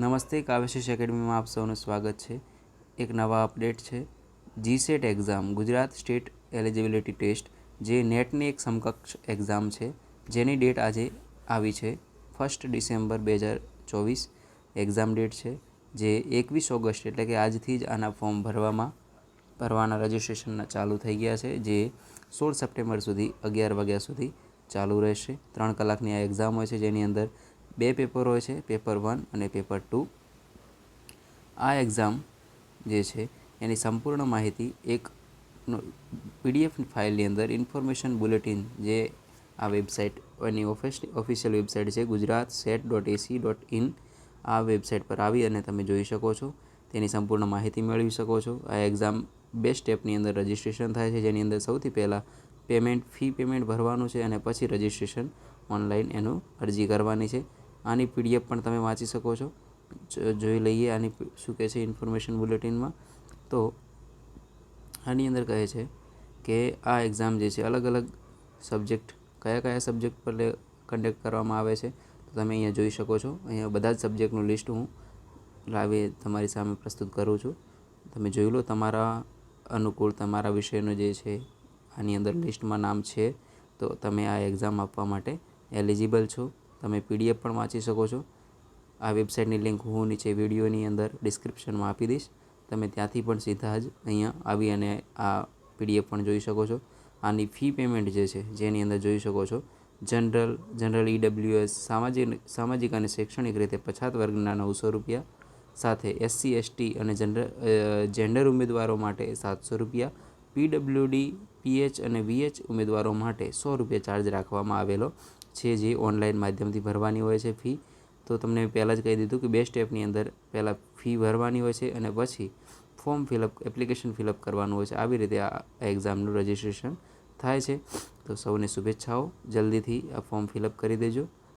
નમસ્તે, કાવ્યશીષ એકેડમીમાં આપ સૌનું સ્વાગત છે. એક નવા અપડેટ છે. GSET exam Gujarat state eligibility test, જે નેટની એક સમકક્ષ એક્ઝામ છે, જેની ડેટ આજે આવી છે 1 ડિસેમ્બર 2024 એક્ઝામ ડેટ છે. જે 21 ઓગસ્ટ એટલે કે આજથી જ આના ફોર્મ ભરવાના રજિસ્ટ્રેશનના ચાલુ થઈ ગયા છે, જે 16 સપ્ટેમ્બર સુધી 11 વાગ્યા સુધી ચાલુ રહેશે. 3 કલાકની આ એક્ઝામ હોય છે, જેની અંદર 2 પેપર હોય છે, પેપર 1 અને પેપર 2. આ એક્ઝામ જે છે એની સંપૂર્ણ માહિતી એક PDF ફાઇલની અંદર ઇન્ફોર્મેશન બુલેટિન, જે આ વેબસાઇટ એની ઓફિશિયલ વેબસાઇટ છે gujarat.set.ac.in, આ વેબસાઇટ પર આવી અને તમે જોઈ શકો છો, તેની સંપૂર્ણ માહિતી મેળવી શકો છો. આ એક્ઝામ 2 સ્ટેપની અંદર રજિસ્ટ્રેશન થાય છે, જેની અંદર સૌથી પહેલાં ફી પેમેન્ટ ભરવાનું છે અને પછી રજિસ્ટ્રેશન ઓનલાઈન એનું અરજી કરવાની છે. આની PDF પણ તમે વાંચી શકો છો. જોઈ લઈએ આની શું કહે છે ઇન્ફોર્મેશન બુલેટિનમાં. તો આની અંદર કહે છે કે આ એક્ઝામ જે છે અલગ અલગ સબ્જેક્ટ કયા સબ્જેક્ટ પર કન્ડક્ટ કરવામાં આવે છે, તો તમે અહીંયા જોઈ શકો છો. અહીંયા બધા જ સબ્જેક્ટનું લિસ્ટ હું લાવી તમારી સામે પ્રસ્તુત કરું છું. તમે જોઈ લો, તમારા અનુકૂળ તમારા વિષયનું જે છે આની અંદર લિસ્ટમાં નામ છે, તો તમે આ એક્ઝામ આપવા માટે એલિજિબલ છો. તમે PDF પણ વાંચી શકો છો. આ વેબસાઇટની લિંક હું નીચે વિડીયોની અંદર ડિસ્ક્રિપ્શનમાં આપી દઈશ. તમે ત્યાંથી પણ સીધા જ અહીંયા આવી અને આ PDF પણ જોઈ શકો છો. આની ફી પેમેન્ટ જે છે, જેની અંદર જોઈ શકો છો, જનરલ EWS સામાજિક અને શૈક્ષણિક રીતે પછાત વર્ગના 900 રૂપિયા, સાથે SC ST અને જેન્ડર ઉમેદવારો માટે 700 રૂપિયા, PWD PH અને VH ઉમેદવારો માટે 100 રૂપિયા ચાર્જ રાખવામાં આવેલો છે, જે ઓનલાઈન માધ્યમથી ભરવાની હોય છે ફી. તો તમને પહેલાં જ કહી દીધું કે 2 સ્ટેપની અંદર પહેલાં ફી ભરવાની હોય છે અને પછી એપ્લિકેશન ફિલઅપ કરવાનું હોય છે. આવી રીતે આ એક્ઝામનું રજિસ્ટ્રેશન થાય છે. તો સૌને શુભેચ્છાઓ. જલ્દીથી આ ફોર્મ ફિલઅપ કરી દેજો.